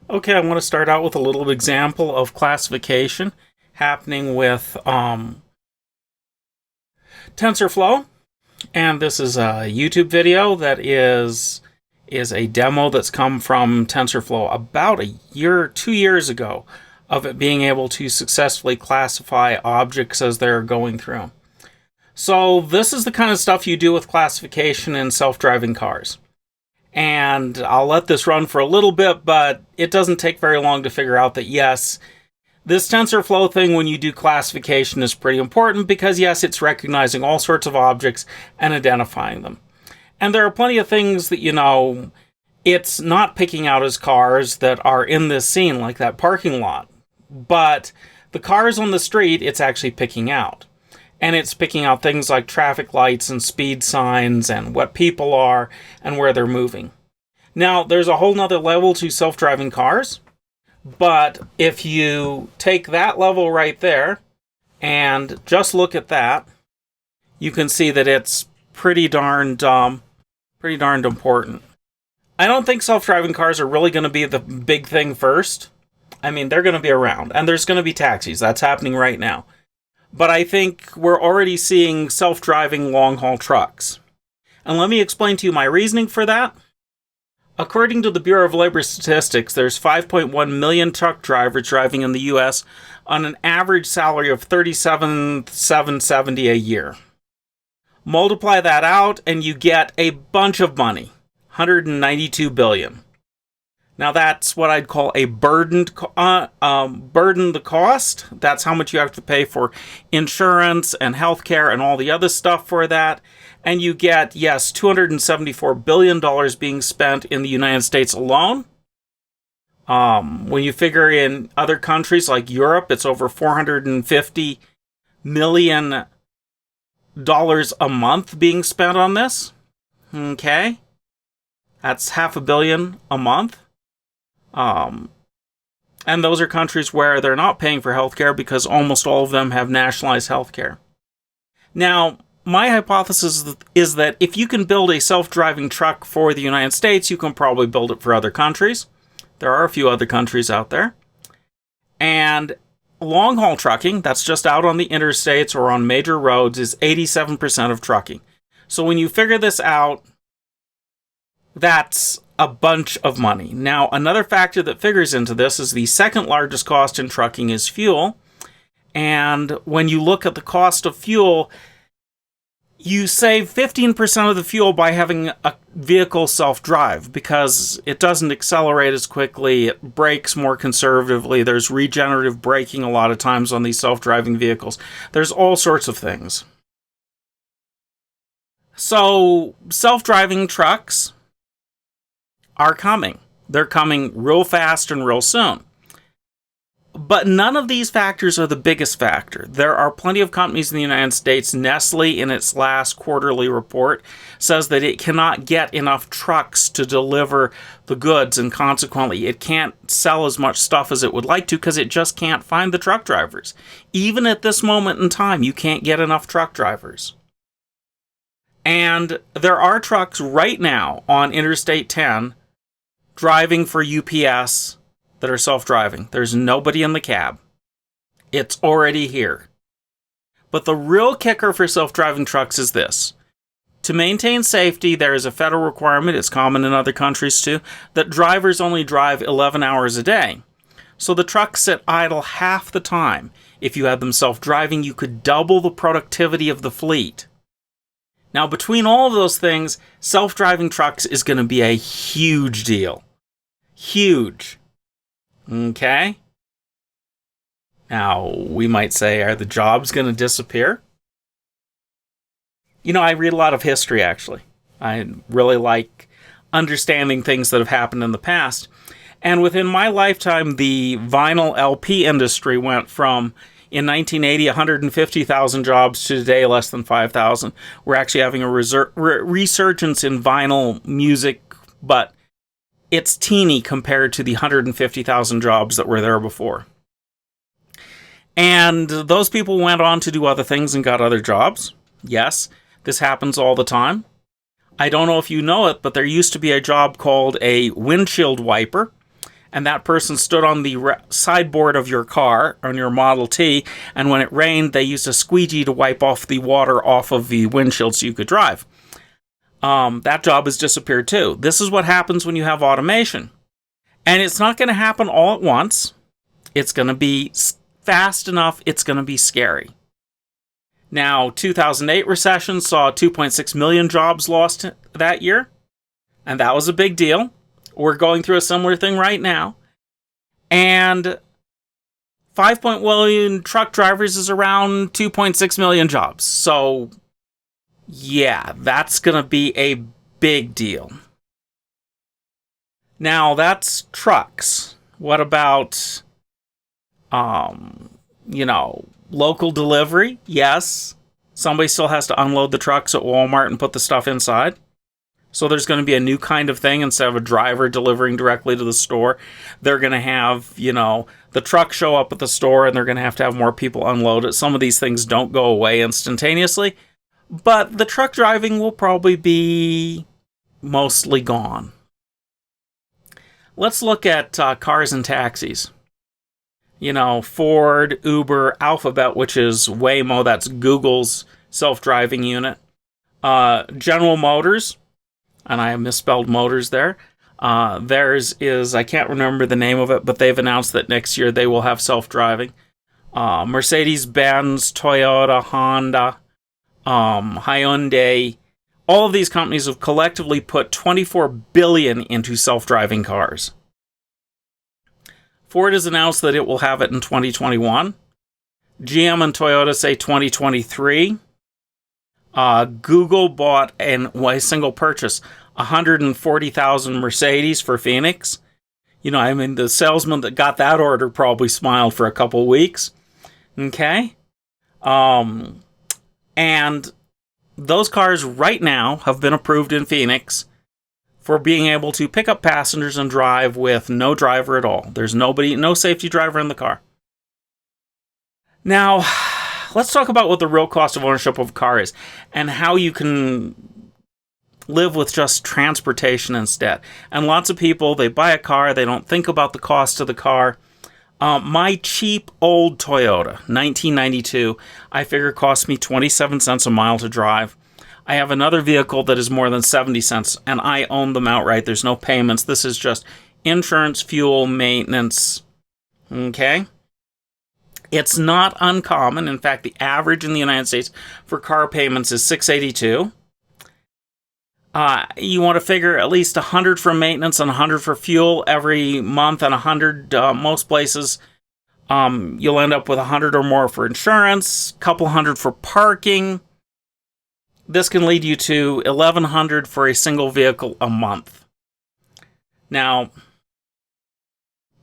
Okay, I want to start out with a little example of classification happening with TensorFlow. And this is a YouTube video that is a demo that's come from TensorFlow about a year, 2 years ago, of it being able to successfully classify objects as they're going through. So this is the kind of stuff you do with classification in self-driving cars. And I'll let this run for a little bit, but it doesn't take very long to figure out that yes, this TensorFlow thing when you do classification is pretty important because yes, it's recognizing all sorts of objects and identifying them. And there are plenty of things that, it's not picking out as cars that are in this scene, like that parking lot. But the cars on the street, it's actually picking out. And it's picking out things like traffic lights and speed signs and what people are and where they're moving. Now, there's a whole nother level to self-driving cars. But if you take that level right there and just look at that, you can see that it's pretty darned important. I don't think self-driving cars are really going to be the big thing first. I mean, they're going to be around, and there's going to be taxis. That's happening right now. But I think we're already seeing self-driving long-haul trucks. And let me explain to you my reasoning for that. According to the Bureau of Labor Statistics, there's 5.1 million truck drivers driving in the U.S. on an average salary of $37,770 a year. Multiply that out, and you get a bunch of money, $192 billion. Now that's what I'd call a burden the cost. That's how much you have to pay for insurance and healthcare and all the other stuff for that. And you get, yes, $274 billion being spent in the United States alone. When you figure in other countries like Europe, it's over $450 million a month being spent on this. Okay. That's $500 million a month. And those are countries where they're not paying for healthcare because almost all of them have nationalized healthcare. Now, my hypothesis is that if you can build a self-driving truck for the United States, you can probably build it for other countries. There are a few other countries out there. And long-haul trucking, that's just out on the interstates or on major roads, is 87% of trucking. So when you figure this out, that's a bunch of money. Now, another factor that figures into this is the second largest cost in trucking is fuel. And when you look at the cost of fuel, you save 15% of the fuel by having a vehicle self-drive because it doesn't accelerate as quickly, it brakes more conservatively, there's regenerative braking a lot of times on these self-driving vehicles. There's all sorts of things. So, self-driving trucks are coming. They're coming real fast and real soon. But none of these factors are the biggest factor. There are plenty of companies in the United States. Nestle, in its last quarterly report, says that it cannot get enough trucks to deliver the goods, and consequently, it can't sell as much stuff as it would like to because it just can't find the truck drivers. Even at this moment in time, you can't get enough truck drivers. And there are trucks right now on Interstate 10 driving for UPS that are self-driving. There's nobody in the cab. It's already here. But the real kicker for self-driving trucks is this. To maintain safety, there is a federal requirement, it's common in other countries too, that drivers only drive 11 hours a day. So the trucks sit idle half the time. If you had them self-driving, you could double the productivity of the fleet. Now, between all of those things, self-driving trucks is going to be a huge deal. Huge. Okay? Now, we might say, are the jobs going to disappear? I read a lot of history, actually. I really like understanding things that have happened in the past. And within my lifetime, the vinyl LP industry went from, in 1980, 150,000 jobs to today, less than 5,000. We're actually having a resurgence in vinyl music, but it's teeny compared to the 150,000 jobs that were there before. And those people went on to do other things and got other jobs. Yes, this happens all the time. I don't know if you know it, but there used to be a job called a windshield wiper. and that person stood on the sideboard of your car, on your Model T, and when it rained, they used a squeegee to wipe off the water off of the windshield so you could drive. That job has disappeared too. This is what happens when you have automation. And it's not going to happen all at once. It's going to be fast enough, it's going to be scary. Now, 2008 recession saw 2.6 million jobs lost that year, and that was a big deal. We're going through a similar thing right now. And 5.1 million truck drivers is around 2.6 million jobs. So, yeah, that's going to be a big deal. Now, that's trucks. What about, local delivery? Yes. Somebody still has to unload the trucks at Walmart and put the stuff inside. So there's going to be a new kind of thing. Instead of a driver delivering directly to the store, they're going to have, the truck show up at the store, and they're going to have more people unload it. Some of these things don't go away instantaneously, but the truck driving will probably be mostly gone. Let's look at cars and taxis. Ford, Uber, Alphabet, which is Waymo, that's Google's self-driving unit. General Motors, and I have misspelled motors there. Theirs is, I can't remember the name of it, but they've announced that next year they will have self-driving. Mercedes-Benz, Toyota, Honda, Hyundai, all of these companies have collectively put $24 billion into self-driving cars. Ford has announced that it will have it in 2021. GM and Toyota say 2023. Google bought in a single purchase 140,000 Mercedes for Phoenix. The salesman that got that order probably smiled for a couple weeks. Okay? And those cars right now have been approved in Phoenix for being able to pick up passengers and drive with no driver at all. There's no safety driver in the car. Now, let's talk about what the real cost of ownership of a car is and how you can live with just transportation instead. And lots of people, they buy a car, they don't think about the cost of the car. My cheap old Toyota, 1992, I figure cost me 27 cents a mile to drive. I have another vehicle that is more than 70 cents, and I own them outright. There's no payments. This is just insurance, fuel, maintenance. Okay? It's not uncommon. In fact, the average in the United States for car payments is $682. You want to figure at least $100 for maintenance and $100 for fuel every month, and $100 most places. You'll end up with $100 or more for insurance, a couple $100 for parking. This can lead you to $1,100 for a single vehicle a month. Now,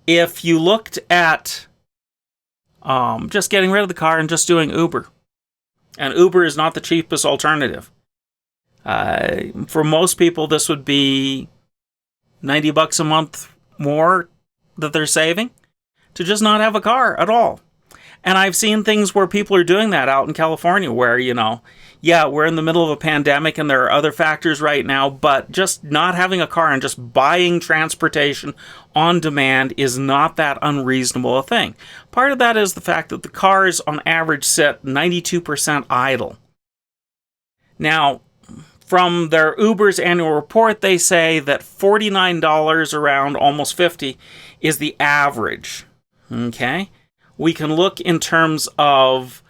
if you looked at just getting rid of the car and just doing Uber, and Uber is not the cheapest alternative. For most people, this would be $90 a month more that they're saving to just not have a car at all. And I've seen things where people are doing that out in California where, we're in the middle of a pandemic and there are other factors right now, but just not having a car and just buying transportation on demand is not that unreasonable a thing. Part of that is the fact that the cars on average sit 92% idle. Now, from their Uber's annual report, they say that $49 around almost $50 is the average. Okay? We can look in terms of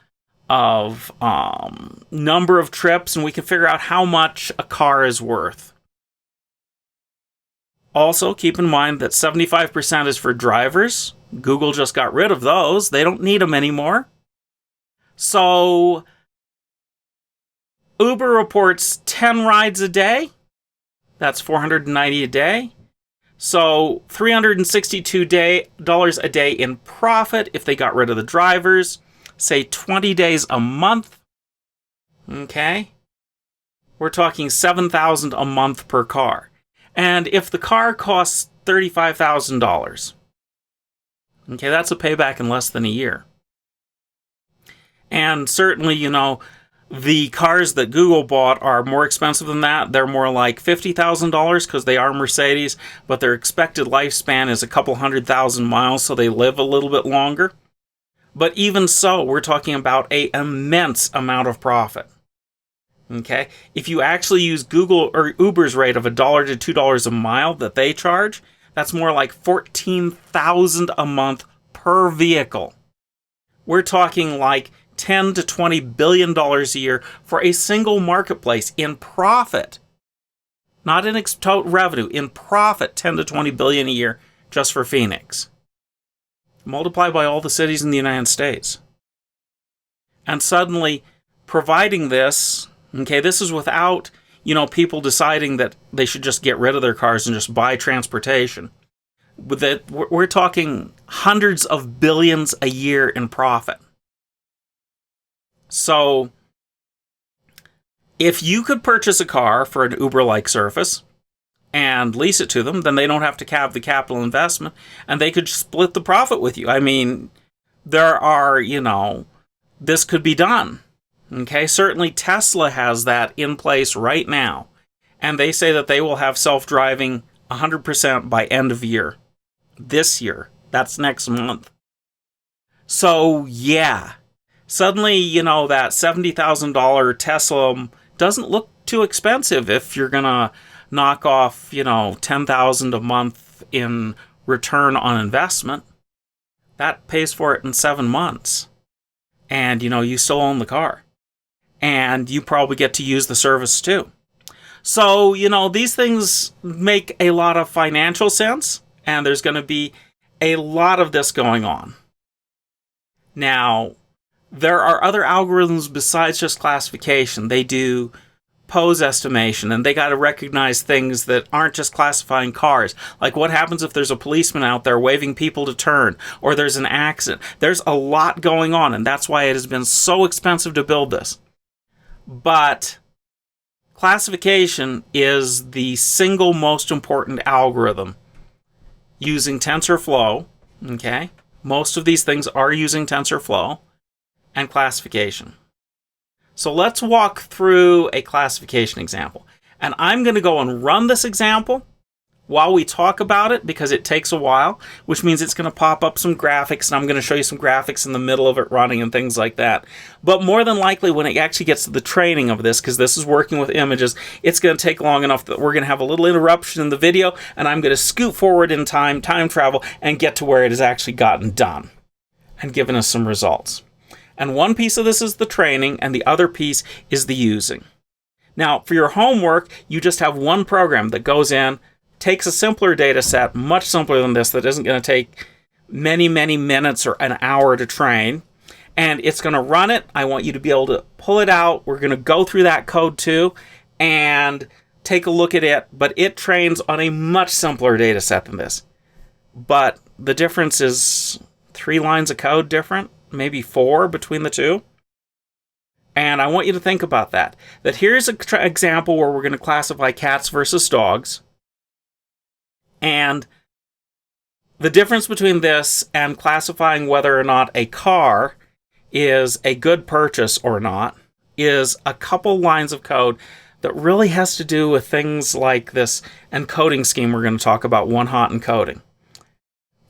number of trips, and we can figure out how much a car is worth. Also, keep in mind that 75% is for drivers. Google just got rid of those. They don't need them anymore. So, Uber reports 10 rides a day. That's $490 a day. So $362 a day in profit if they got rid of the drivers. Say 20 days a month. Okay? We're talking $7,000 a month per car. And if the car costs $35,000, okay, that's a payback in less than a year. And certainly, The cars that Google bought are more expensive than that. They're more like $50,000 because they are Mercedes, but their expected lifespan is a couple 100,000 miles, so they live a little bit longer. But even so, we're talking about an immense amount of profit. Okay? If you actually use Google or Uber's rate of $1 to $2 a mile that they charge, that's more like $14,000 a month per vehicle. We're talking like $10 to $20 billion a year for a single marketplace in profit. Not in total revenue, in profit, 10 to 20 billion a year just for Phoenix. Multiply by all the cities in the United States. And suddenly, providing this, okay, this is without, people deciding that they should just get rid of their cars and just buy transportation. We're talking hundreds of billions a year in profit. So, if you could purchase a car for an Uber-like service and lease it to them, then they don't have to have the capital investment, and they could split the profit with you. I mean, there are, this could be done. Okay, certainly Tesla has that in place right now, and they say that they will have self-driving 100% by end of year. This year. That's next month. So, yeah. Suddenly, that $70,000 Tesla doesn't look too expensive if you're going to knock off, $10,000 a month in return on investment. That pays for it in 7 months. And, you still own the car. And you probably get to use the service too. So, these things make a lot of financial sense. And there's going to be a lot of this going on. Now, there are other algorithms besides just classification. They do pose estimation, and they got to recognize things that aren't just classifying cars. Like what happens if there's a policeman out there waving people to turn, or there's an accident. There's a lot going on, and that's why it has been so expensive to build this. But classification is the single most important algorithm using TensorFlow. Okay? Most of these things are using TensorFlow and classification. So let's walk through a classification example. And I'm going to go and run this example while we talk about it because it takes a while, which means it's going to pop up some graphics, and I'm going to show you some graphics in the middle of it running and things like that. But more than likely, when it actually gets to the training of this, because this is working with images, it's going to take long enough that we're going to have a little interruption in the video, and I'm going to scoot forward in time travel, and get to where it has actually gotten done and given us some results. And one piece of this is the training, and the other piece is the using. Now, for your homework, you just have one program that goes in, takes a simpler data set, much simpler than this, that isn't going to take many, many minutes or an hour to train. And it's going to run it. I want you to be able to pull it out. We're going to go through that code too and take a look at it. But it trains on a much simpler data set than this. But the difference is 3 lines of code different, maybe 4 between the two. And I want you to think about that. That here's an example where we're going to classify cats versus dogs. And the difference between this and classifying whether or not a car is a good purchase or not is a couple lines of code that really has to do with things like this encoding scheme we're going to talk about, one-hot encoding.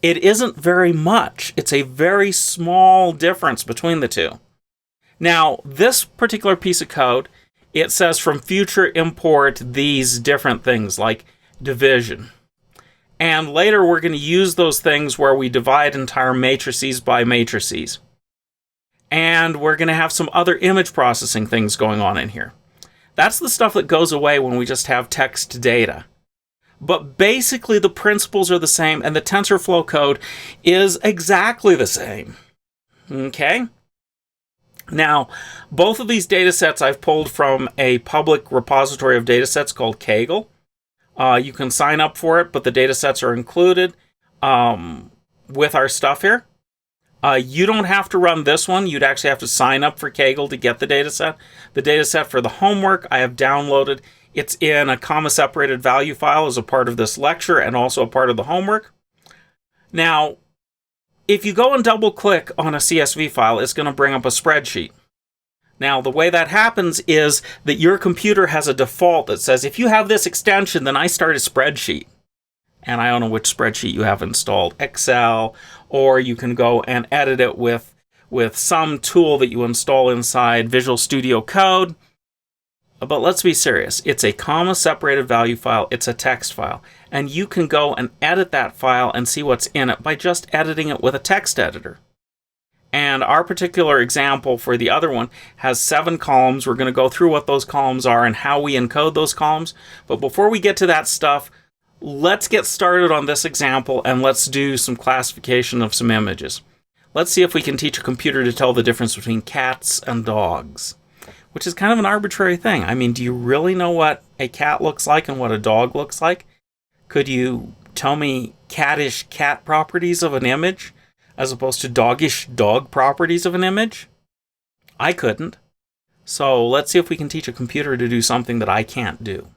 It isn't very much. It's a very small difference between the two. Now, this particular piece of code, it says from future import these different things like division. And later we're going to use those things where we divide entire matrices by matrices. And we're going to have some other image processing things going on in here. That's the stuff that goes away when we just have text data. But basically the principles are the same, and the TensorFlow code is exactly the same. Okay? Now, both of these data sets I've pulled from a public repository of data sets called Kaggle. You can sign up for it, but the data sets are included with our stuff here. You don't have to run this one. You'd actually have to sign up for Kaggle to get the data set. The data set for the homework I have downloaded. It's in a comma-separated value file as a part of this lecture and also a part of the homework. Now, if you go and double-click on a CSV file, it's going to bring up a spreadsheet. Now, the way that happens is that your computer has a default that says, if you have this extension, then I start a spreadsheet. And I don't know which spreadsheet you have installed, Excel, or you can go and edit it with some tool that you install inside Visual Studio Code. But let's be serious. It's a comma-separated value file. It's a text file. And you can go and edit that file and see what's in it by just editing it with a text editor. And our particular example for the other one has 7 columns. We're going to go through what those columns are and how we encode those columns. But before we get to that stuff, let's get started on this example and let's do some classification of some images. Let's see if we can teach a computer to tell the difference between cats and dogs, which is kind of an arbitrary thing. I mean, do you really know what a cat looks like and what a dog looks like? Could you tell me cattish cat properties of an image as opposed to doggish dog properties of an image? I couldn't. So let's see if we can teach a computer to do something that I can't do.